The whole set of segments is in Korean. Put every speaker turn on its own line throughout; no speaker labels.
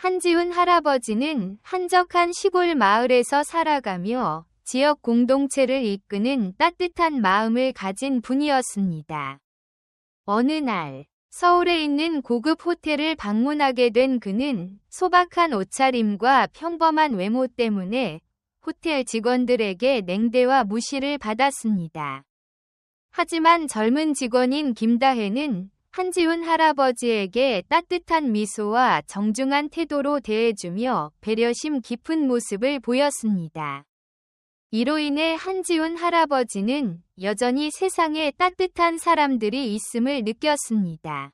한지훈 할아버지는 한적한 시골 마을에서 살아가며 지역 공동체를 이끄는 따뜻한 마음을 가진 분이었습니다. 어느 날 서울에 있는 고급 호텔을 방문하게 된 그는 소박한 옷차림과 평범한 외모 때문에 호텔 직원들에게 냉대와 무시를 받았습니다. 하지만 젊은 직원인 김다혜는 한지훈 할아버지에게 따뜻한 미소와 정중한 태도로 대해주며 배려심 깊은 모습을 보였습니다. 이로 인해 한지훈 할아버지는 여전히 세상에 따뜻한 사람들이 있음을 느꼈습니다.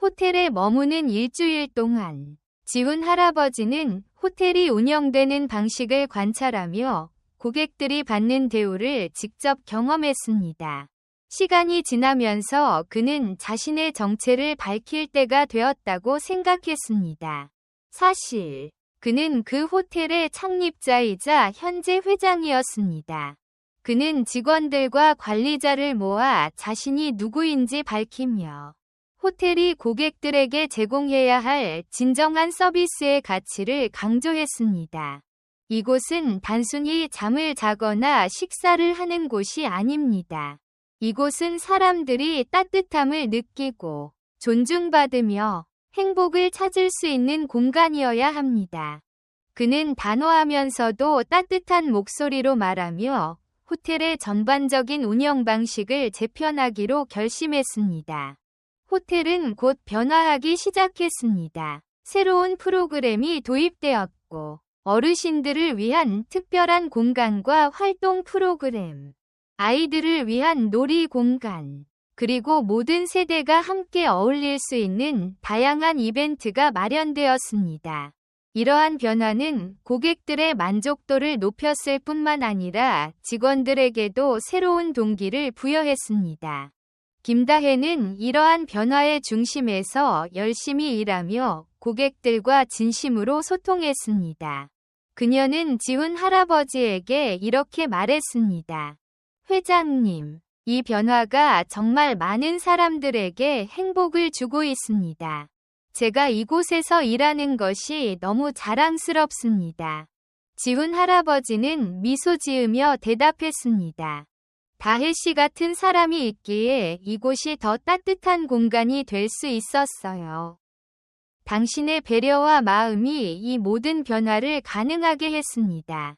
호텔에 머무는 일주일 동안 지훈 할아버지는 호텔이 운영되는 방식을 관찰하며 고객들이 받는 대우를 직접 경험했습니다. 시간이 지나면서 그는 자신의 정체를 밝힐 때가 되었다고 생각했습니다. 사실 그는 그 호텔의 창립자이자 현재 회장이었습니다. 그는 직원들과 관리자를 모아 자신이 누구인지 밝히며 호텔이 고객들에게 제공해야 할 진정한 서비스의 가치를 강조했습니다. 이곳은 단순히 잠을 자거나 식사를 하는 곳이 아닙니다. 이곳은 사람들이 따뜻함을 느끼고 존중받으며 행복을 찾을 수 있는 공간이어야 합니다. 그는 단호하면서도 따뜻한 목소리로 말하며 호텔의 전반적인 운영 방식을 재편하기로 결심했습니다. 호텔은 곧 변화하기 시작했습니다. 새로운 프로그램이 도입되었고, 어르신들을 위한 특별한 공간과 활동 프로그램, 아이들을 위한 놀이 공간, 그리고 모든 세대가 함께 어울릴 수 있는 다양한 이벤트가 마련되었습니다. 이러한 변화는 고객들의 만족도를 높였을 뿐만 아니라 직원들에게도 새로운 동기를 부여했습니다. 김다혜는 이러한 변화의 중심에서 열심히 일하며 고객들과 진심으로 소통했습니다. 그녀는 지훈 할아버지에게 이렇게 말했습니다. 회장님, 이 변화가 정말 많은 사람들에게 행복을 주고 있습니다. 제가 이곳에서 일하는 것이 너무 자랑스럽습니다. 지훈 할아버지는 미소 지으며 대답했습니다. 다혜 씨 같은 사람이 있기에 이곳이 더 따뜻한 공간이 될 수 있었어요. 당신의 배려와 마음이 이 모든 변화를 가능하게 했습니다.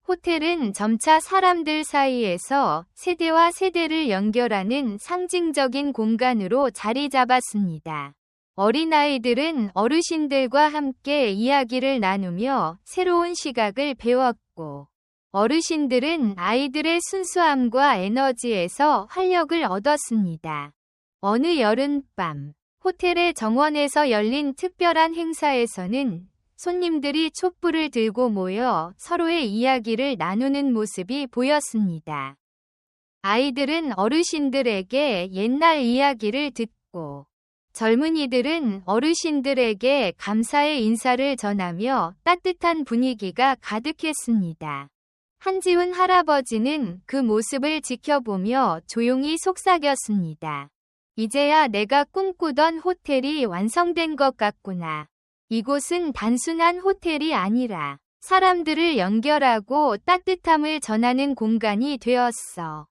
호텔은 점차 사람들 사이에서 세대와 세대를 연결하는 상징적인 공간으로 자리 잡았습니다. 어린아이들은 어르신들과 함께 이야기를 나누며 새로운 시각을 배웠고, 어르신들은 아이들의 순수함과 에너지에서 활력을 얻었습니다. 어느 여름밤, 호텔의 정원에서 열린 특별한 행사에서는 손님들이 촛불을 들고 모여 서로의 이야기를 나누는 모습이 보였습니다. 아이들은 어르신들에게 옛날 이야기를 듣고, 젊은이들은 어르신들에게 감사의 인사를 전하며 따뜻한 분위기가 가득했습니다. 한지훈 할아버지는 그 모습을 지켜보며 조용히 속삭였습니다. 이제야 내가 꿈꾸던 호텔이 완성된 것 같구나. 이곳은 단순한 호텔이 아니라 사람들을 연결하고 따뜻함을 전하는 공간이 되었어.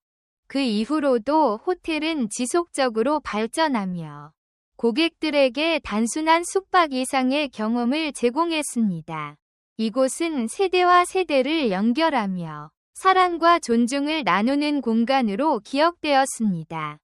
그 이후로도 호텔은 지속적으로 발전하며 고객들에게 단순한 숙박 이상의 경험을 제공했습니다. 이곳은 세대와 세대를 연결하며 사랑과 존중을 나누는 공간으로 기억되었습니다.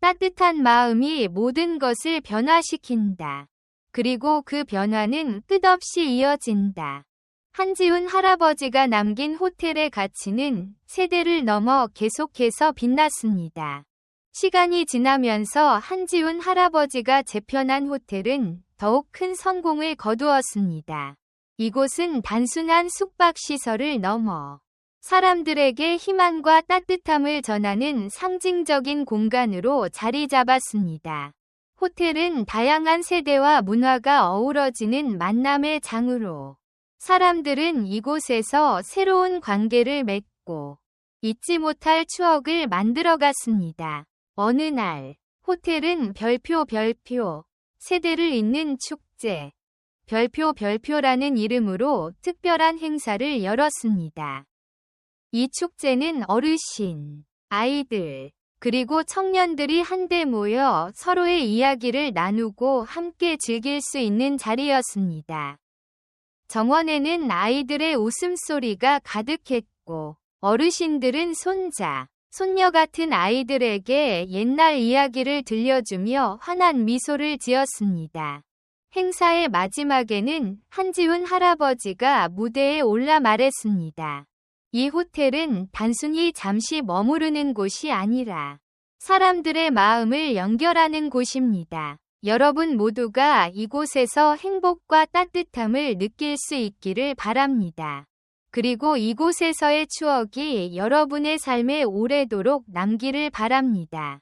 따뜻한 마음이 모든 것을 변화시킨다. 그리고 그 변화는 끝없이 이어진다. 한지훈 할아버지가 남긴 호텔의 가치는 세대를 넘어 계속해서 빛났습니다. 시간이 지나면서 한지훈 할아버지가 재편한 호텔은 더욱 큰 성공을 거두었습니다. 이곳은 단순한 숙박시설을 넘어 사람들에게 희망과 따뜻함을 전하는 상징적인 공간으로 자리 잡았습니다. 호텔은 다양한 세대와 문화가 어우러지는 만남의 장으로 사람들은 이곳에서 새로운 관계를 맺고 잊지 못할 추억을 만들어갔습니다. 어느 날, 호텔은 별표 세대를 잇는 축제, 별표라는 이름으로 특별한 행사를 열었습니다. 이 축제는 어르신, 아이들, 그리고 청년들이 한데 모여 서로의 이야기를 나누고 함께 즐길 수 있는 자리였습니다. 정원에는 아이들의 웃음소리가 가득했고 어르신들은 손자, 손녀 같은 아이들에게 옛날 이야기를 들려주며 환한 미소를 지었습니다. 행사의 마지막에는 한지훈 할아버지가 무대에 올라 말했습니다. 이 호텔은 단순히 잠시 머무르는 곳이 아니라 사람들의 마음을 연결하는 곳입니다. 여러분 모두가 이곳에서 행복과 따뜻함을 느낄 수 있기를 바랍니다. 그리고 이곳에서의 추억이 여러분의 삶에 오래도록 남기를 바랍니다.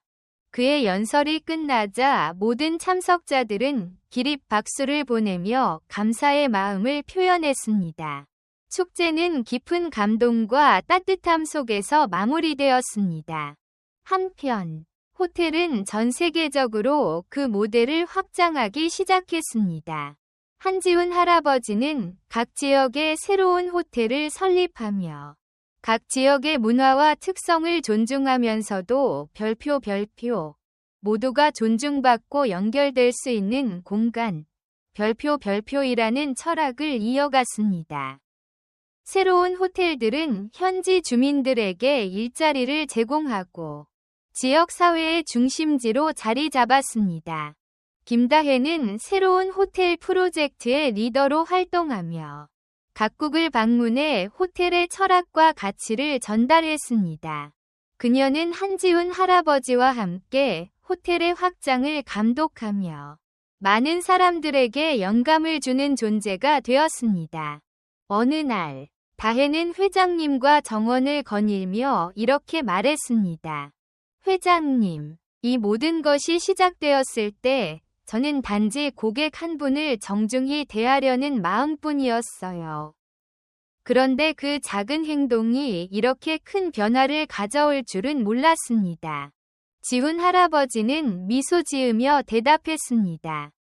그의 연설이 끝나자 모든 참석자들은 기립 박수를 보내며 감사의 마음을 표현했습니다. 축제는 깊은 감동과 따뜻함 속에서 마무리되었습니다. 한편, 호텔은 전 세계적으로 그 모델을 확장하기 시작했습니다. 한지훈 할아버지는 각 지역에 새로운 호텔을 설립하며 각 지역의 문화와 특성을 존중하면서도 별표 모두가 존중받고 연결될 수 있는 공간 별표이라는 철학을 이어갔습니다. 새로운 호텔들은 현지 주민들에게 일자리를 제공하고 지역 사회의 중심지로 자리 잡았습니다. 김다혜는 새로운 호텔 프로젝트의 리더로 활동하며 각국을 방문해 호텔의 철학과 가치를 전달했습니다. 그녀는 한지훈 할아버지와 함께 호텔의 확장을 감독하며 많은 사람들에게 영감을 주는 존재가 되었습니다. 어느 날, 다혜는 회장님과 정원을 거닐며 이렇게 말했습니다. 회장님, 이 모든 것이 시작되었을 때 저는 단지 고객 한 분을 정중히 대하려는 마음뿐이었어요. 그런데 그 작은 행동이 이렇게 큰 변화를 가져올 줄은 몰랐습니다. 지훈 할아버지는 미소 지으며 대답했습니다.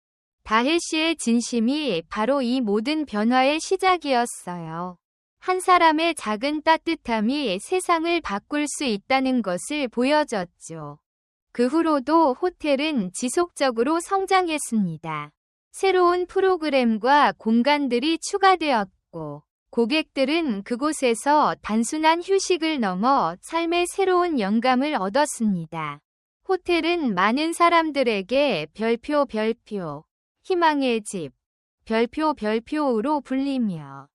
다혜 씨의 진심이 바로 이 모든 변화의 시작이었어요. 한 사람의 작은 따뜻함이 세상을 바꿀 수 있다는 것을 보여줬죠. 그 후로도 호텔은 지속적으로 성장했습니다. 새로운 프로그램과 공간들이 추가되었고, 고객들은 그곳에서 단순한 휴식을 넘어 삶의 새로운 영감을 얻었습니다. 호텔은 많은 사람들에게 별표, 희망의 집, 별표로 불리며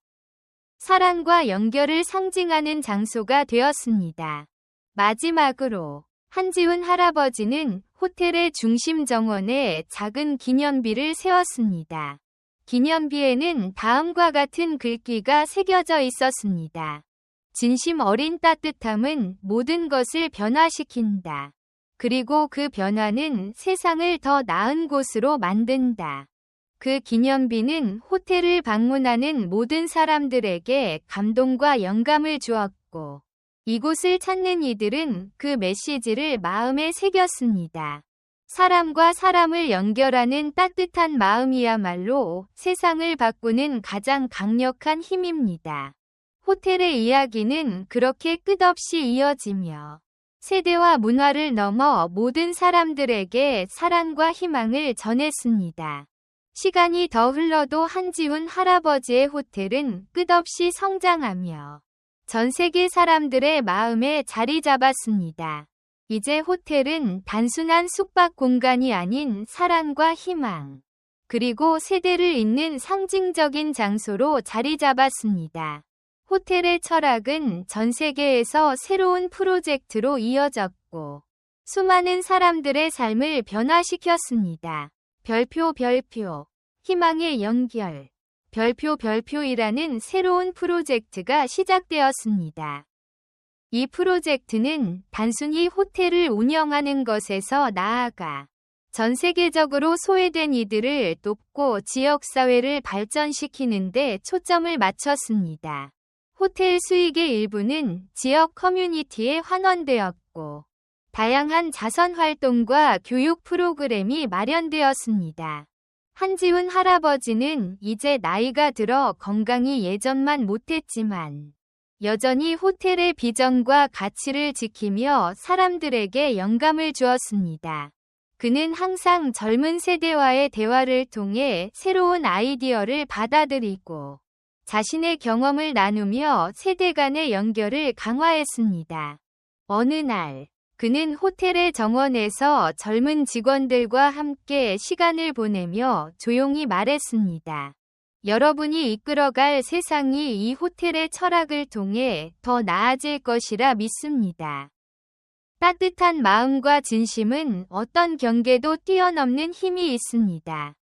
사랑과 연결을 상징하는 장소가 되었습니다. 마지막으로 한지훈 할아버지는 호텔의 중심 정원에 작은 기념비를 세웠습니다. 기념비에는 다음과 같은 글귀가 새겨져 있었습니다. 진심 어린 따뜻함은 모든 것을 변화시킨다. 그리고 그 변화는 세상을 더 나은 곳으로 만든다. 그 기념비는 호텔을 방문하는 모든 사람들에게 감동과 영감을 주었고, 이곳을 찾는 이들은 그 메시지를 마음에 새겼습니다. 사람과 사람을 연결하는 따뜻한 마음이야말로 세상을 바꾸는 가장 강력한 힘입니다. 호텔의 이야기는 그렇게 끝없이 이어지며 세대와 문화를 넘어 모든 사람들에게 사랑과 희망을 전했습니다. 시간이 더 흘러도 한지훈 할아버지의 호텔은 끝없이 성장하며 전 세계 사람들의 마음에 자리 잡았습니다. 이제 호텔은 단순한 숙박 공간이 아닌 사랑과 희망, 그리고 세대를 잇는 상징적인 장소로 자리 잡았습니다. 호텔의 철학은 전 세계에서 새로운 프로젝트로 이어졌고, 수많은 사람들의 삶을 변화시켰습니다. 별표, 희망의 연결, 별표이라는 새로운 프로젝트가 시작되었습니다. 이 프로젝트는 단순히 호텔을 운영하는 것에서 나아가 전 세계적으로 소외된 이들을 돕고 지역사회를 발전시키는 데 초점을 맞췄습니다. 호텔 수익의 일부는 지역 커뮤니티에 환원되었고, 다양한 자선 활동과 교육 프로그램이 마련되었습니다. 한지훈 할아버지는 이제 나이가 들어 건강이 예전만 못했지만 여전히 호텔의 비전과 가치를 지키며 사람들에게 영감을 주었습니다. 그는 항상 젊은 세대와의 대화를 통해 새로운 아이디어를 받아들이고 자신의 경험을 나누며 세대 간의 연결을 강화했습니다. 어느 날, 그는 호텔의 정원에서 젊은 직원들과 함께 시간을 보내며 조용히 말했습니다. 여러분이 이끌어갈 세상이 이 호텔의 철학을 통해 더 나아질 것이라 믿습니다. 따뜻한 마음과 진심은 어떤 경계도 뛰어넘는 힘이 있습니다.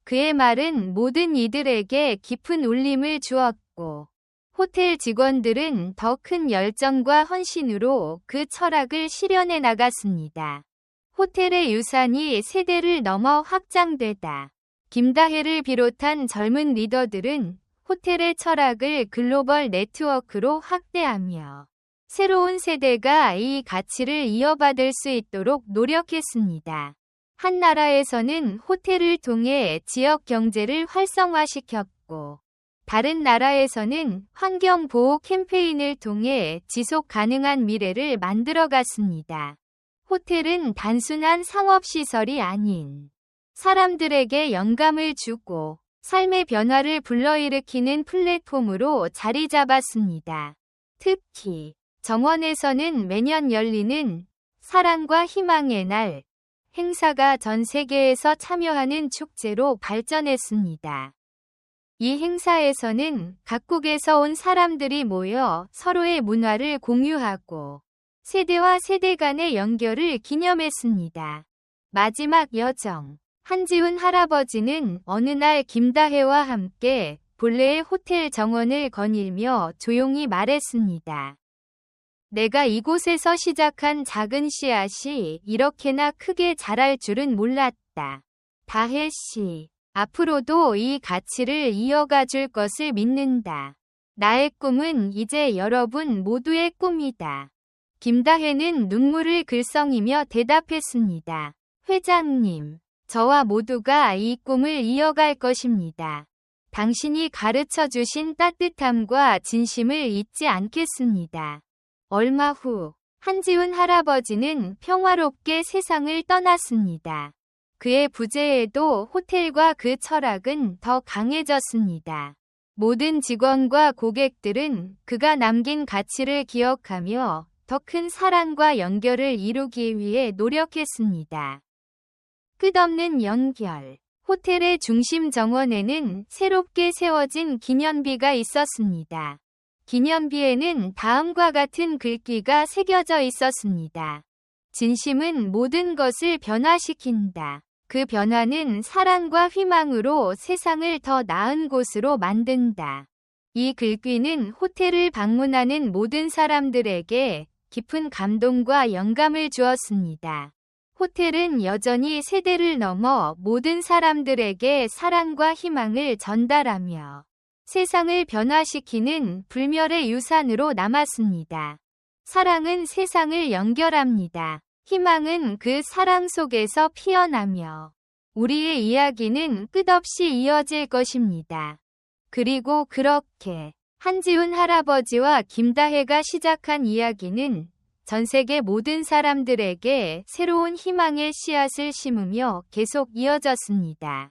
그의 말은 모든 이들에게 깊은 울림을 주었고, 호텔 직원들은 더 큰 열정과 헌신으로 그 철학을 실현해 나갔습니다. 호텔의 유산이 세대를 넘어 확장되다. 김다혜를 비롯한 젊은 리더들은 호텔의 철학을 글로벌 네트워크로 확대하며 새로운 세대가 이 가치를 이어받을 수 있도록 노력했습니다. 한 나라에서는 호텔을 통해 지역 경제를 활성화시켰고, 다른 나라에서는 환경보호 캠페인을 통해 지속 가능한 미래를 만들어갔습니다. 호텔은 단순한 상업시설이 아닌 사람들에게 영감을 주고 삶의 변화를 불러일으키는 플랫폼으로 자리 잡았습니다. 특히 정원에서는 매년 열리는 사랑과 희망의 날 행사가 전 세계에서 참여하는 축제로 발전했습니다. 이 행사에서는 각국에서 온 사람들이 모여 서로의 문화를 공유하고 세대와 세대 간의 연결을 기념했습니다. 마지막 여정. 한지훈 할아버지는 어느 날 김다혜와 함께 본래의 호텔 정원을 거닐며 조용히 말했습니다. 내가 이곳에서 시작한 작은 씨앗이 이렇게나 크게 자랄 줄은 몰랐다. 다혜 씨. 앞으로도 이 가치를 이어가 줄 것을 믿는다. 나의 꿈은 이제 여러분 모두의 꿈이다. 김다혜는 눈물을 글썽이며 대답했습니다. 회장님, 저와 모두가 이 꿈을 이어갈 것입니다. 당신이 가르쳐 주신 따뜻함과 진심을 잊지 않겠습니다. 얼마 후, 한지훈 할아버지는 평화롭게 세상을 떠났습니다. 그의 부재에도 호텔과 그 철학은 더 강해졌습니다. 모든 직원과 고객들은 그가 남긴 가치를 기억하며 더 큰 사랑과 연결을 이루기 위해 노력했습니다. 끝없는 연결. 호텔의 중심 정원에는 새롭게 세워진 기념비가 있었습니다. 기념비에는 다음과 같은 글귀가 새겨져 있었습니다. 진심은 모든 것을 변화시킨다. 그 변화는 사랑과 희망으로 세상을 더 나은 곳으로 만든다. 이 글귀는 호텔을 방문하는 모든 사람들에게 깊은 감동과 영감을 주었습니다. 호텔은 여전히 세대를 넘어 모든 사람들에게 사랑과 희망을 전달하며 세상을 변화시키는 불멸의 유산으로 남았습니다. 사랑은 세상을 연결합니다. 희망은 그 사랑 속에서 피어나며 우리의 이야기는 끝없이 이어질 것입니다. 그리고 그렇게 한지훈 할아버지와 김다혜가 시작한 이야기는 전 세계 모든 사람들에게 새로운 희망의 씨앗을 심으며 계속 이어졌습니다.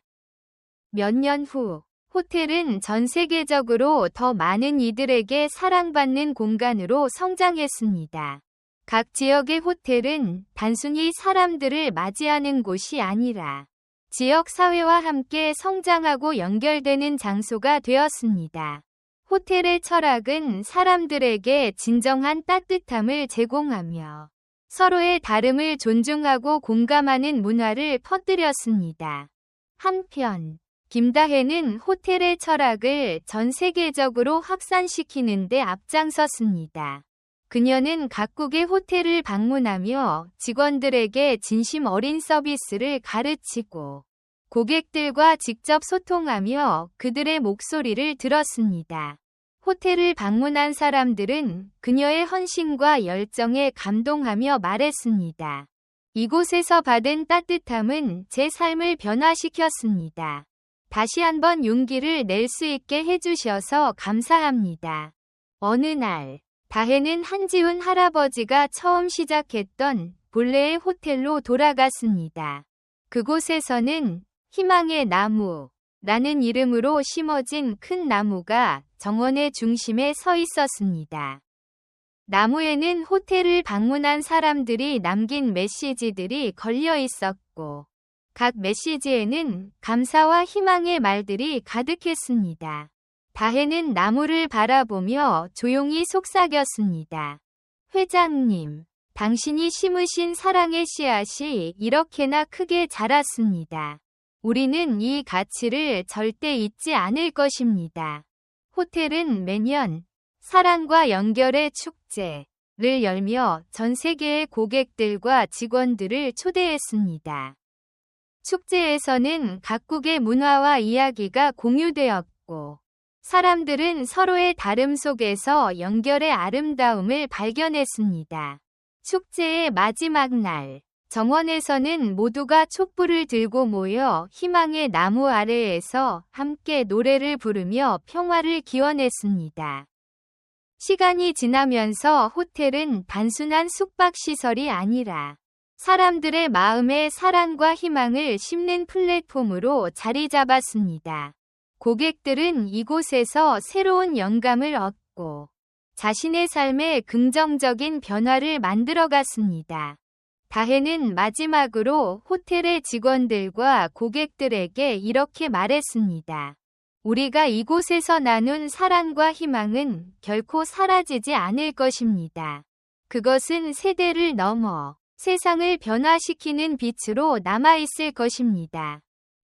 몇 년 후, 호텔은 전 세계적으로 더 많은 이들에게 사랑받는 공간으로 성장했습니다. 각 지역의 호텔은 단순히 사람들을 맞이하는 곳이 아니라 지역 사회와 함께 성장하고 연결되는 장소가 되었습니다. 호텔의 철학은 사람들에게 진정한 따뜻함을 제공하며 서로의 다름을 존중하고 공감하는 문화를 퍼뜨렸습니다. 한편, 김다혜는 호텔의 철학을 전 세계적으로 확산시키는 데 앞장섰습니다. 그녀는 각국의 호텔을 방문하며 직원들에게 진심 어린 서비스를 가르치고 고객들과 직접 소통하며 그들의 목소리를 들었습니다. 호텔을 방문한 사람들은 그녀의 헌신과 열정에 감동하며 말했습니다. 이곳에서 받은 따뜻함은 제 삶을 변화시켰습니다. 다시 한번 용기를 낼 수 있게 해주셔서 감사합니다. 어느 날, 다혜는 한지훈 할아버지가 처음 시작했던 본래의 호텔로 돌아갔습니다. 그곳에서는 희망의 나무라는 이름으로 심어진 큰 나무가 정원의 중심에 서 있었습니다. 나무에는 호텔을 방문한 사람들이 남긴 메시지들이 걸려 있었고, 각 메시지에는 감사와 희망의 말들이 가득했습니다. 다혜는 나무를 바라보며 조용히 속삭였습니다. 회장님, 당신이 심으신 사랑의 씨앗이 이렇게나 크게 자랐습니다. 우리는 이 가치를 절대 잊지 않을 것입니다. 호텔은 매년 사랑과 연결의 축제를 열며 전 세계의 고객들과 직원들을 초대했습니다. 축제에서는 각국의 문화와 이야기가 공유되었고, 사람들은 서로의 다름 속에서 연결의 아름다움을 발견했습니다. 축제의 마지막 날, 정원에서는 모두가 촛불을 들고 모여 희망의 나무 아래에서 함께 노래를 부르며 평화를 기원했습니다. 시간이 지나면서 호텔은 단순한 숙박시설이 아니라 사람들의 마음에 사랑과 희망을 심는 플랫폼으로 자리 잡았습니다. 고객들은 이곳에서 새로운 영감을 얻고 자신의 삶에 긍정적인 변화를 만들어갔습니다. 다혜는 마지막으로 호텔의 직원들과 고객들에게 이렇게 말했습니다. 우리가 이곳에서 나눈 사랑과 희망은 결코 사라지지 않을 것입니다. 그것은 세대를 넘어 세상을 변화시키는 빛으로 남아있을 것입니다.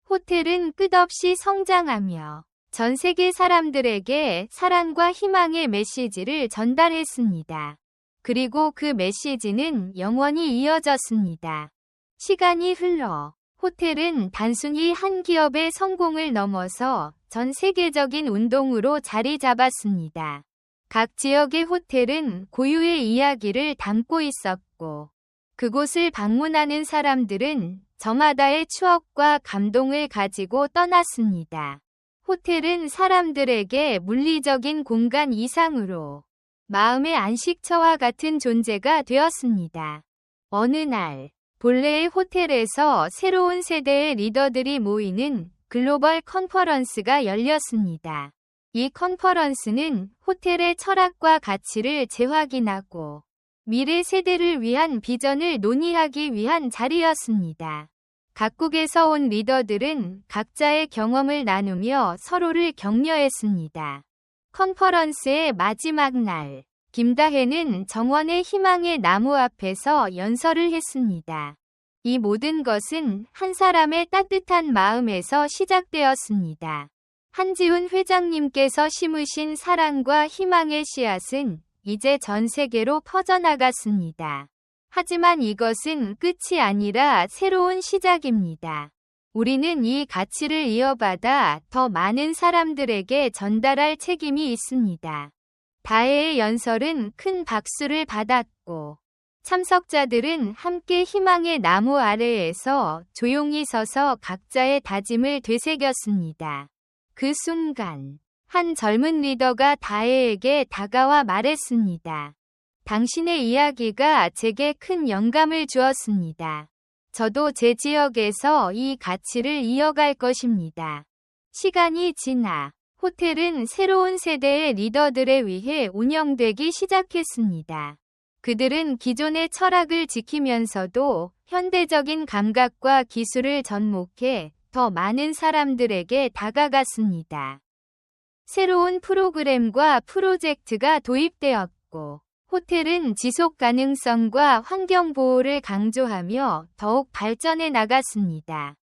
호텔은 끝없이 성장하며 전 세계 사람들에게 사랑과 희망의 메시지를 전달했습니다. 그리고 그 메시지는 영원히 이어졌습니다. 시간이 흘러 호텔은 단순히 한 기업의 성공을 넘어서 전 세계적인 운동으로 자리 잡았습니다. 각 지역의 호텔은 고유의 이야기를 담고 있었고, 그곳을 방문하는 사람들은 저마다의 추억과 감동을 가지고 떠났습니다. 호텔은 사람들에게 물리적인 공간 이상으로 마음의 안식처와 같은 존재가 되었습니다. 어느 날, 본래의 호텔에서 새로운 세대의 리더들이 모이는 글로벌 컨퍼런스가 열렸습니다. 이 컨퍼런스는 호텔의 철학과 가치를 재확인하고 미래 세대를 위한 비전을 논의하기 위한 자리였습니다. 각국에서 온 리더들은 각자의 경험을 나누며 서로를 격려했습니다. 컨퍼런스의 마지막 날, 김다혜는 정원의 희망의 나무 앞에서 연설을 했습니다. 이 모든 것은 한 사람의 따뜻한 마음에서 시작되었습니다. 한지훈 회장님께서 심으신 사랑과 희망의 씨앗은 이제 전 세계로 퍼져나갔습니다. 하지만 이것은 끝이 아니라 새로운 시작입니다. 우리는 이 가치를 이어받아 더 많은 사람들에게 전달할 책임이 있습니다. 다혜의 연설은 큰 박수를 받았고, 참석자들은 함께 희망의 나무 아래에서 조용히 서서 각자의 다짐을 되새겼습니다. 그 순간, 한 젊은 리더가 다혜에게 다가와 말했습니다. 당신의 이야기가 제게 큰 영감을 주었습니다. 저도 제 지역에서 이 가치를 이어갈 것입니다. 시간이 지나 호텔은 새로운 세대의 리더들에 의해 운영되기 시작했습니다. 그들은 기존의 철학을 지키면서도 현대적인 감각과 기술을 접목해 더 많은 사람들에게 다가갔습니다. 새로운 프로그램과 프로젝트가 도입되었고, 호텔은 지속 가능성과 환경 보호를 강조하며 더욱 발전해 나갔습니다.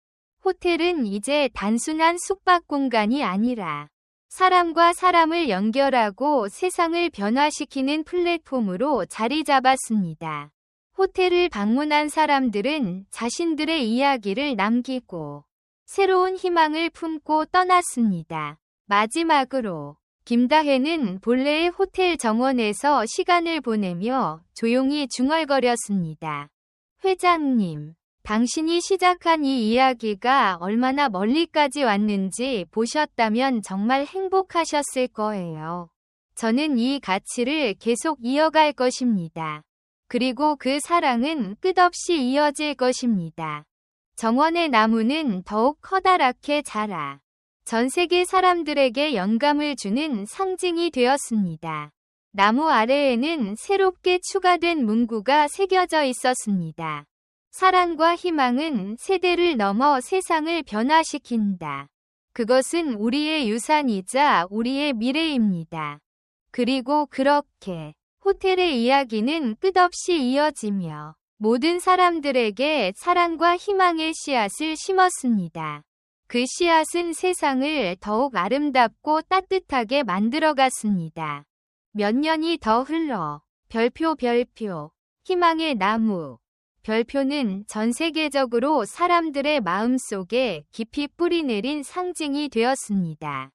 호텔은 이제 단순한 숙박 공간이 아니라 사람과 사람을 연결하고 세상을 변화시키는 플랫폼으로 자리 잡았습니다. 호텔을 방문한 사람들은 자신들의 이야기를 남기고 새로운 희망을 품고 떠났습니다. 마지막으로 김다혜는 본래의 호텔 정원에서 시간을 보내며 조용히 중얼거렸습니다. 회장님, 당신이 시작한 이 이야기가 얼마나 멀리까지 왔는지 보셨다면 정말 행복하셨을 거예요. 저는 이 가치를 계속 이어갈 것입니다. 그리고 그 사랑은 끝없이 이어질 것입니다. 정원의 나무는 더욱 커다랗게 자라 전 세계 사람들에게 영감을 주는 상징이 되었습니다. 나무 아래에는 새롭게 추가된 문구가 새겨져 있었습니다. 사랑과 희망은 세대를 넘어 세상을 변화시킨다. 그것은 우리의 유산이자 우리의 미래입니다. 그리고 그렇게 호텔의 이야기는 끝없이 이어지며 모든 사람들에게 사랑과 희망의 씨앗을 심었습니다. 그 씨앗은 세상을 더욱 아름답고 따뜻하게 만들어갔습니다. 몇 년이 더 흘러 별표, 희망의 나무. 별표는 전 세계적으로 사람들의 마음속에 깊이 뿌리내린 상징이 되었습니다.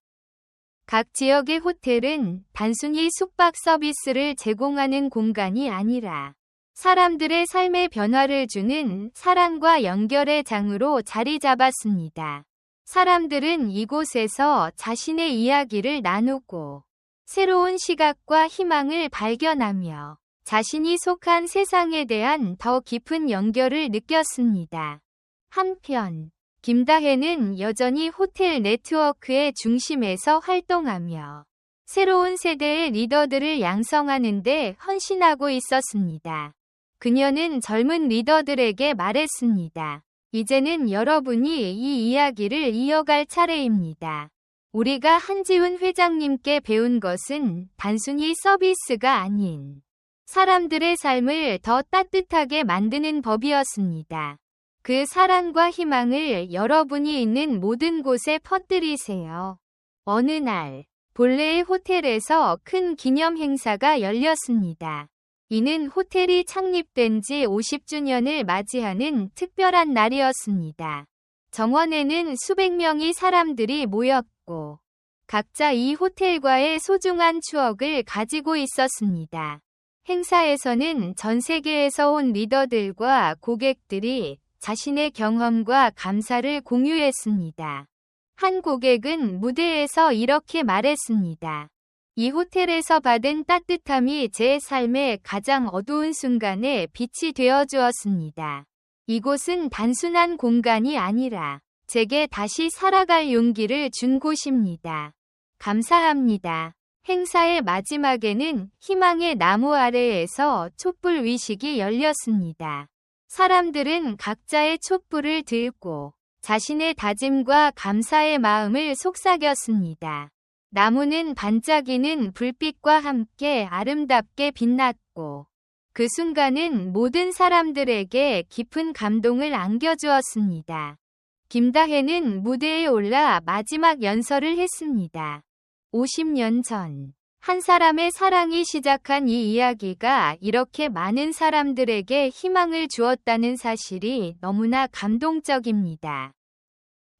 각 지역의 호텔은 단순히 숙박 서비스를 제공하는 공간이 아니라 사람들의 삶의 변화를 주는 사랑과 연결의 장으로 자리 잡았습니다. 사람들은 이곳에서 자신의 이야기를 나누고 새로운 시각과 희망을 발견하며 자신이 속한 세상에 대한 더 깊은 연결을 느꼈습니다. 한편 김다혜는 여전히 호텔 네트워크의 중심에서 활동하며 새로운 세대의 리더들을 양성하는 데 헌신하고 있었습니다. 그녀는 젊은 리더들에게 말했습니다. 이제는 여러분이 이 이야기를 이어갈 차례입니다. 우리가 한지훈 회장님께 배운 것은 단순히 서비스가 아닌 사람들의 삶을 더 따뜻하게 만드는 법이었습니다. 그 사랑과 희망을 여러분이 있는 모든 곳에 퍼뜨리세요. 어느 날 본래의 호텔에서 큰 기념 행사가 열렸습니다. 이는 호텔이 창립된 지 50주년을 맞이하는 특별한 날이었습니다. 정원에는 수백 명의 사람들이 모였고 각자 이 호텔과의 소중한 추억을 가지고 있었습니다. 행사에서는 전 세계에서 온 리더들과 고객들이 자신의 경험과 감사를 공유했습니다. 한 고객은 무대에서 이렇게 말했습니다. 이 호텔에서 받은 따뜻함이 제 삶의 가장 어두운 순간에 빛이 되어 주었습니다. 이곳은 단순한 공간이 아니라 제게 다시 살아갈 용기를 준 곳입니다. 감사합니다. 행사의 마지막에는 희망의 나무 아래에서 촛불 위식이 열렸습니다. 사람들은 각자의 촛불을 들고 자신의 다짐과 감사의 마음을 속삭였습니다. 나무는 반짝이는 불빛과 함께 아름답게 빛났고 그 순간은 모든 사람들에게 깊은 감동을 안겨주었습니다. 김다혜는 무대에 올라 마지막 연설을 했습니다. 50년 전, 한 사람의 사랑이 시작한 이 이야기가 이렇게 많은 사람들에게 희망을 주었다는 사실이 너무나 감동적입니다.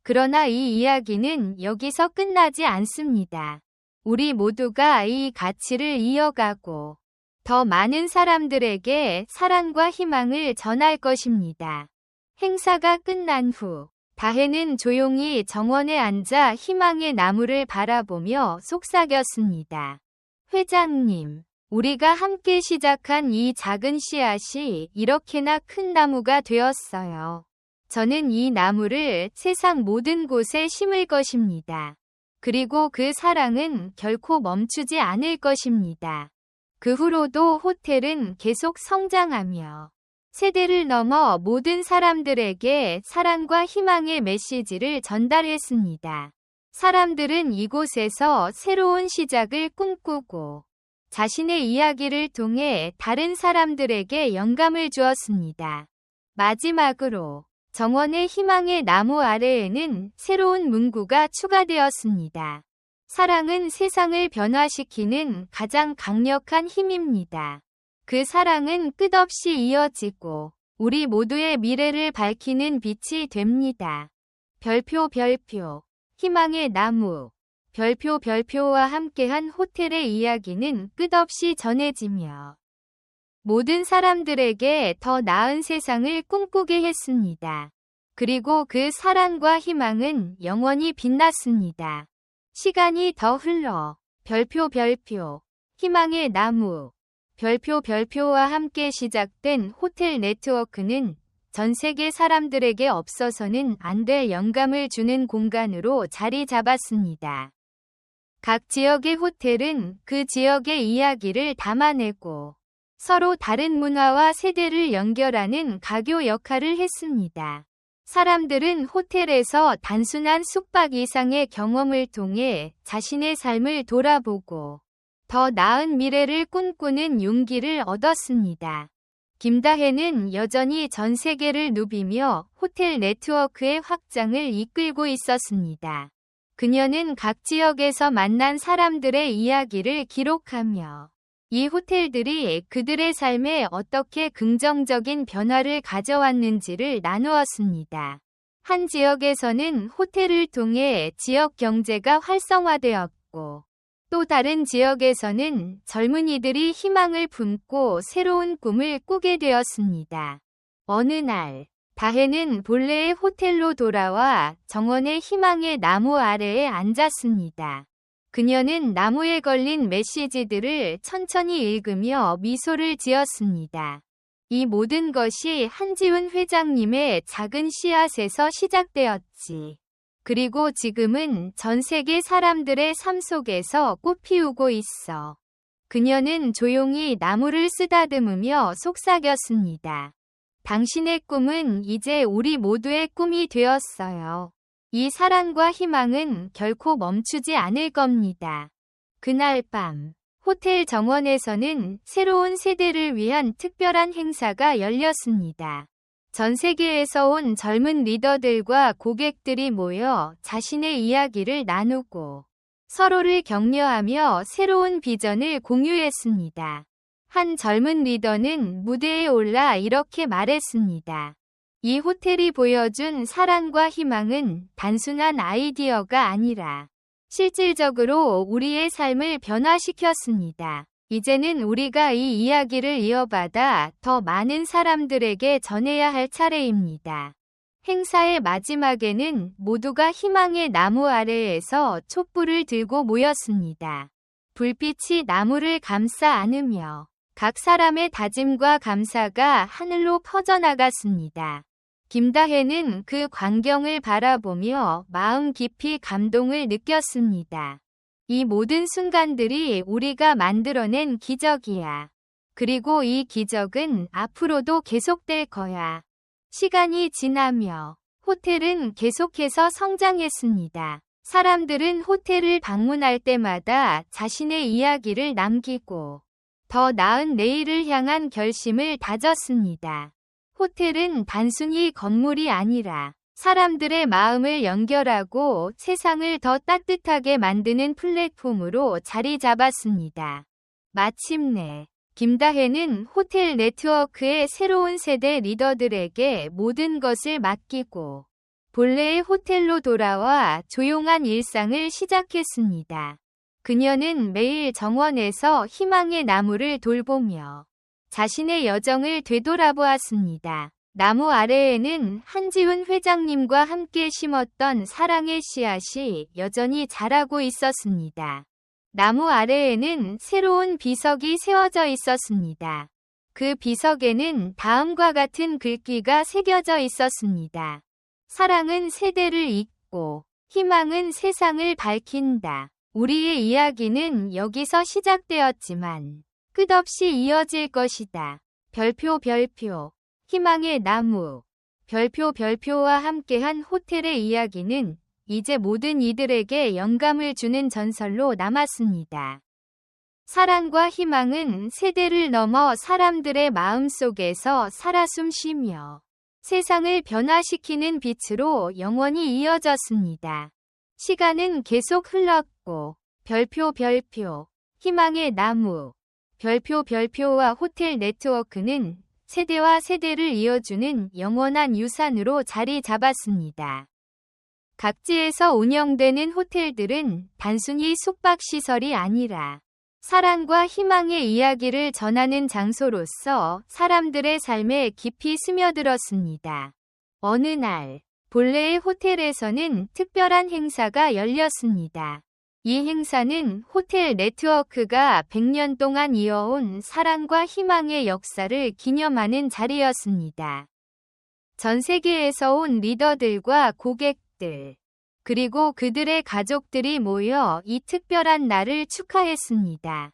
그러나 이 이야기는 여기서 끝나지 않습니다. 우리 모두가 이 가치를 이어가고 더 많은 사람들에게 사랑과 희망을 전할 것입니다. 행사가 끝난 후, 다혜는 조용히 정원에 앉아 희망의 나무를 바라보며 속삭였습니다. 회장님, 우리가 함께 시작한 이 작은 씨앗이 이렇게나 큰 나무가 되었어요. 저는 이 나무를 세상 모든 곳에 심을 것입니다. 그리고 그 사랑은 결코 멈추지 않을 것입니다. 그 후로도 호텔은 계속 성장하며 세대를 넘어 모든 사람들에게 사랑과 희망의 메시지를 전달했습니다. 사람들은 이곳에서 새로운 시작을 꿈꾸고 자신의 이야기를 통해 다른 사람들에게 영감을 주었습니다. 마지막으로 정원의 희망의 나무 아래에는 새로운 문구가 추가되었습니다. 사랑은 세상을 변화시키는 가장 강력한 힘입니다. 그 사랑은 끝없이 이어지고 우리 모두의 미래를 밝히는 빛이 됩니다. 별표, 희망의 나무. 별표와 함께한 호텔의 이야기는 끝없이 전해지며 모든 사람들에게 더 나은 세상을 꿈꾸게 했습니다. 그리고 그 사랑과 희망은 영원히 빛났습니다. 시간이 더 흘러 별표 희망의 나무 별표와 함께 시작된 호텔 네트워크는 전 세계 사람들에게 없어서는 안 될 영감을 주는 공간으로 자리 잡았습니다. 각 지역의 호텔은 그 지역의 이야기를 담아내고 서로 다른 문화와 세대를 연결하는 가교 역할을 했습니다. 사람들은 호텔에서 단순한 숙박 이상의 경험을 통해 자신의 삶을 돌아보고 더 나은 미래를 꿈꾸는 용기를 얻었습니다. 김다혜는 여전히 전 세계를 누비며 호텔 네트워크의 확장을 이끌고 있었습니다. 그녀는 각 지역에서 만난 사람들의 이야기를 기록하며 이 호텔들이 그들의 삶에 어떻게 긍정적인 변화를 가져왔는지를 나누었습니다. 한 지역에서는 호텔을 통해 지역 경제가 활성화되었고 또 다른 지역에서는 젊은이들이 희망을 품고 새로운 꿈을 꾸게 되었습니다. 어느 날 다혜는 본래의 호텔로 돌아와 정원의 희망의 나무 아래에 앉았습니다. 그녀는 나무에 걸린 메시지들을 천천히 읽으며 미소를 지었습니다. 이 모든 것이 한지훈 회장님의 작은 씨앗에서 시작되었지. 그리고 지금은 전 세계 사람들의 삶 속에서 꽃피우고 있어. 그녀는 조용히 나무를 쓰다듬으며 속삭였습니다. 당신의 꿈은 이제 우리 모두의 꿈이 되었어요. 이 사랑과 희망은 결코 멈추지 않을 겁니다. 그날 밤, 호텔 정원에서는 새로운 세대를 위한 특별한 행사가 열렸습니다. 전 세계에서 온 젊은 리더들과 고객들이 모여 자신의 이야기를 나누고 서로를 격려하며 새로운 비전을 공유했습니다. 한 젊은 리더는 무대에 올라 이렇게 말했습니다. 이 호텔이 보여준 사랑과 희망은 단순한 아이디어가 아니라 실질적으로 우리의 삶을 변화시켰습니다. 이제는 우리가 이 이야기를 이어받아 더 많은 사람들에게 전해야 할 차례입니다. 행사의 마지막에는 모두가 희망의 나무 아래에서 촛불을 들고 모였습니다. 불빛이 나무를 감싸 안으며 각 사람의 다짐과 감사가 하늘로 퍼져나갔습니다. 김다혜는 그 광경을 바라보며 마음 깊이 감동을 느꼈습니다. 이 모든 순간들이 우리가 만들어낸 기적이야. 그리고 이 기적은 앞으로도 계속될 거야. 시간이 지나며 호텔은 계속해서 성장했습니다. 사람들은 호텔을 방문할 때마다 자신의 이야기를 남기고 더 나은 내일을 향한 결심을 다졌습니다. 호텔은 단순히 건물이 아니라 사람들의 마음을 연결하고 세상을 더 따뜻하게 만드는 플랫폼으로 자리 잡았습니다. 마침내 김다혜는 호텔 네트워크의 새로운 세대 리더들에게 모든 것을 맡기고 본래의 호텔로 돌아와 조용한 일상을 시작했습니다. 그녀는 매일 정원에서 희망의 나무를 돌보며 자신의 여정을 되돌아보았습니다. 나무 아래에는 한지훈 회장님과 함께 심었던 사랑의 씨앗이 여전히 자라고 있었습니다. 나무 아래에는 새로운 비석이 세워져 있었습니다. 그 비석에는 다음과 같은 글귀가 새겨져 있었습니다. 사랑은 세대를 잇고 희망은 세상을 밝힌다. 우리의 이야기는 여기서 시작되었지만 끝없이 이어질 것이다. 별표 희망의 나무 별표와 함께한 호텔의 이야기는 이제 모든 이들에게 영감을 주는 전설로 남았습니다. 사랑과 희망은 세대를 넘어 사람들의 마음속에서 살아 숨쉬며 세상을 변화시키는 빛으로 영원히 이어졌습니다. 시간은 계속 흘렀고 별표 희망의 나무 별표와 호텔 네트워크는 세대와 세대를 이어주는 영원한 유산으로 자리 잡았습니다. 각지에서 운영되는 호텔들은 단순히 숙박시설이 아니라 사랑과 희망의 이야기를 전하는 장소로서 사람들의 삶에 깊이 스며들었습니다. 어느 날, 본래의 호텔에서는 특별한 행사가 열렸습니다. 이 행사는 호텔 네트워크가 100년 동안 이어온 사랑과 희망의 역사를 기념하는 자리였습니다. 전 세계에서 온 리더들과 고객들, 그리고 그들의 가족들이 모여 이 특별한 날을 축하했습니다.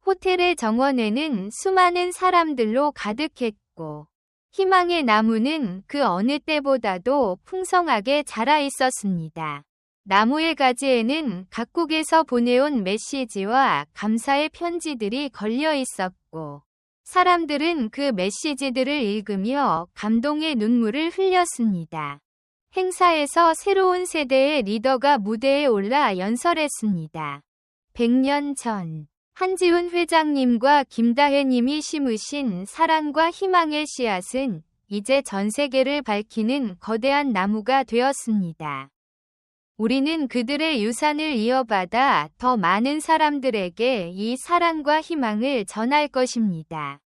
호텔의 정원에는 수많은 사람들로 가득했고, 희망의 나무는 그 어느 때보다도 풍성하게 자라 있었습니다. 나무의 가지에는 각국에서 보내온 메시지와 감사의 편지들이 걸려 있었고, 사람들은 그 메시지들을 읽으며 감동의 눈물을 흘렸습니다. 행사에서 새로운 세대의 리더가 무대에 올라 연설했습니다. 100년 전, 한지훈 회장님과 김다혜 님이 심으신 사랑과 희망의 씨앗은 이제 전 세계를 밝히는 거대한 나무가 되었습니다. 우리는 그들의 유산을 이어받아 더 많은 사람들에게 이 사랑과 희망을 전할 것입니다.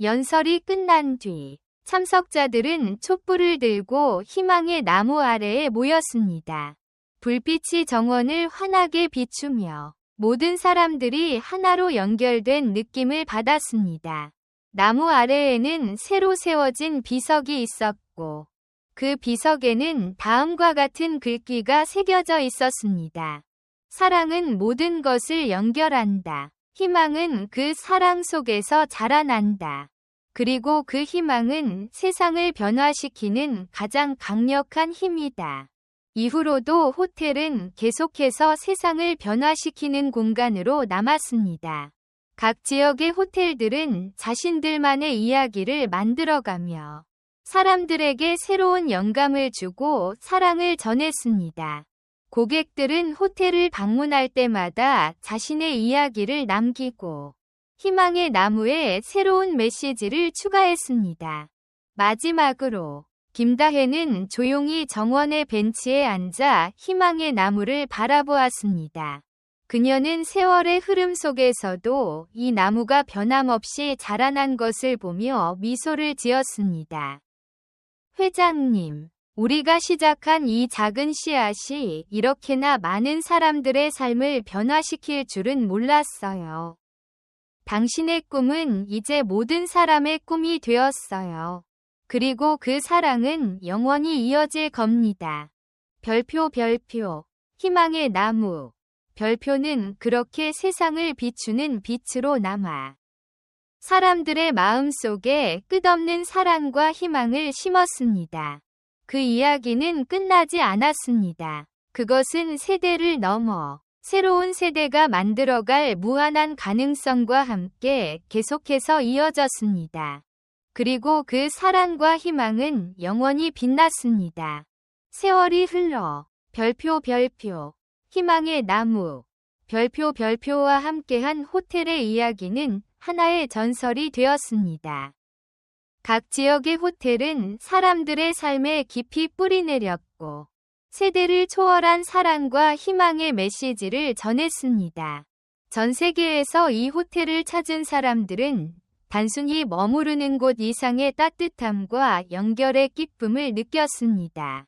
연설이 끝난 뒤 참석자들은 촛불을 들고 희망의 나무 아래에 모였습니다. 불빛이 정원을 환하게 비추며 모든 사람들이 하나로 연결된 느낌을 받았습니다. 나무 아래에는 새로 세워진 비석이 있었고, 그 비석에는 다음과 같은 글귀가 새겨져 있었습니다. 사랑은 모든 것을 연결한다. 희망은 그 사랑 속에서 자라난다. 그리고 그 희망은 세상을 변화시키는 가장 강력한 힘이다. 이후로도 호텔은 계속해서 세상을 변화시키는 공간으로 남았습니다. 각 지역의 호텔들은 자신들만의 이야기를 만들어가며 사람들에게 새로운 영감을 주고 사랑을 전했습니다. 고객들은 호텔을 방문할 때마다 자신의 이야기를 남기고 희망의 나무에 새로운 메시지를 추가했습니다. 마지막으로 김다혜는 조용히 정원의 벤치에 앉아 희망의 나무를 바라보았습니다. 그녀는 세월의 흐름 속에서도 이 나무가 변함없이 자라난 것을 보며 미소를 지었습니다. 회장님, 우리가 시작한 이 작은 씨앗이 이렇게나 많은 사람들의 삶을 변화시킬 줄은 몰랐어요. 당신의 꿈은 이제 모든 사람의 꿈이 되었어요. 그리고 그 사랑은 영원히 이어질 겁니다. 별표, 희망의 나무. 별표는 그렇게 세상을 비추는 빛으로 남아 사람들의 마음속에 끝없는 사랑과 희망을 심었습니다. 그 이야기는 끝나지 않았습니다. 그것은 세대를 넘어 새로운 세대가 만들어갈 무한한 가능성과 함께 계속해서 이어졌습니다. 그리고 그 사랑과 희망은 영원히 빛났습니다. 세월이 흘러 별표, 희망의 나무, 별표와 함께한 호텔의 이야기는 하나의 전설이 되었습니다. 각 지역의 호텔은 사람들의 삶에 깊이 뿌리내렸고 세대를 초월한 사랑과 희망의 메시지를 전했습니다. 전 세계에서 이 호텔을 찾은 사람들은 단순히 머무르는 곳 이상의 따뜻함과 연결의 기쁨을 느꼈습니다.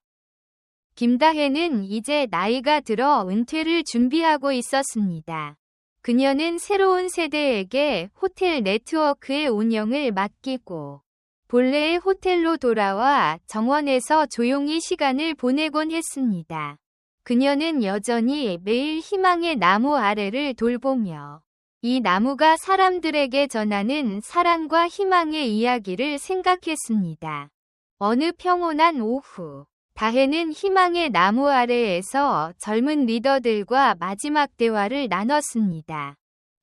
김다혜는 이제 나이가 들어 은퇴를 준비하고 있었습니다. 그녀는 새로운 세대에게 호텔 네트워크의 운영을 맡기고 본래의 호텔로 돌아와 정원에서 조용히 시간을 보내곤 했습니다. 그녀는 여전히 매일 희망의 나무 아래를 돌보며 이 나무가 사람들에게 전하는 사랑과 희망의 이야기를 생각했습니다. 어느 평온한 오후, 다혜는 희망의 나무 아래에서 젊은 리더들과 마지막 대화를 나눴습니다.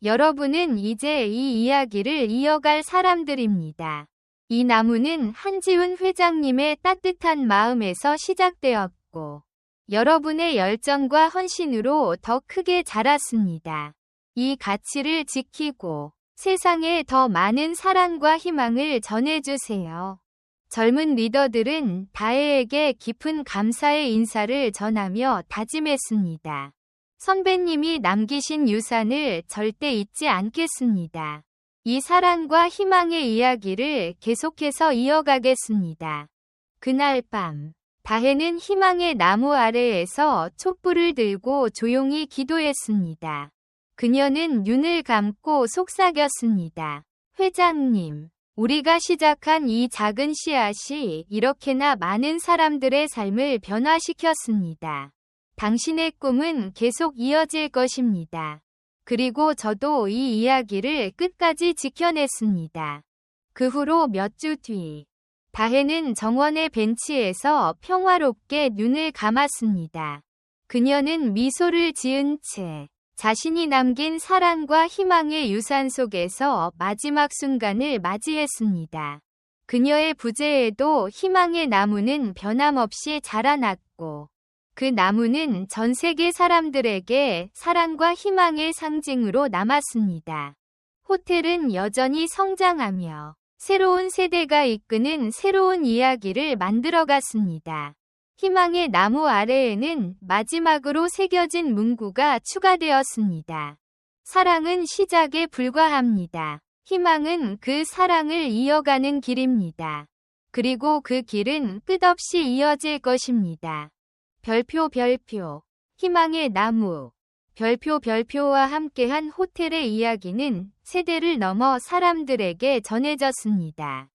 여러분은 이제 이 이야기를 이어갈 사람들입니다. 이 나무는 한지훈 회장님의 따뜻한 마음에서 시작되었고, 여러분의 열정과 헌신으로 더 크게 자랐습니다. 이 가치를 지키고 세상에 더 많은 사랑과 희망을 전해주세요. 젊은 리더들은 다혜에게 깊은 감사의 인사를 전하며 다짐했습니다. 선배님이 남기신 유산을 절대 잊지 않겠습니다. 이 사랑과 희망의 이야기를 계속해서 이어가겠습니다. 그날 밤, 다혜는 희망의 나무 아래에서 촛불을 들고 조용히 기도했습니다. 그녀는 눈을 감고 속삭였습니다. 회장님, 우리가 시작한 이 작은 씨앗이 이렇게나 많은 사람들의 삶을 변화시켰습니다. 당신의 꿈은 계속 이어질 것입니다. 그리고 저도 이 이야기를 끝까지 지켜냈습니다. 그 후로 몇 주 뒤, 다혜는 정원의 벤치에서 평화롭게 눈을 감았습니다. 그녀는 미소를 지은 채 자신이 남긴 사랑과 희망의 유산 속에서 마지막 순간을 맞이했습니다. 그녀의 부재에도 희망의 나무는 변함없이 자라났고, 그 나무는 전 세계 사람들에게 사랑과 희망의 상징으로 남았습니다. 호텔은 여전히 성장하며 새로운 세대가 이끄는 새로운 이야기를 만들어갔습니다. 희망의 나무 아래에는 마지막으로 새겨진 문구가 추가되었습니다. 사랑은 시작에 불과합니다. 희망은 그 사랑을 이어가는 길입니다. 그리고 그 길은 끝없이 이어질 것입니다. 별표 희망의 나무 별표와 함께한 호텔의 이야기는 세대를 넘어 사람들에게 전해졌습니다.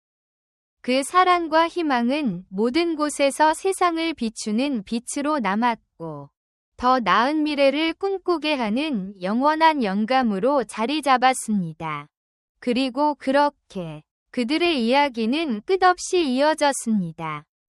그 사랑과 희망은 모든 곳에서 세상을 비추는 빛으로 남았고, 더 나은 미래를 꿈꾸게 하는 영원한 영감으로 자리 잡았습니다. 그리고 그렇게 그들의 이야기는 끝없이 이어졌습니다.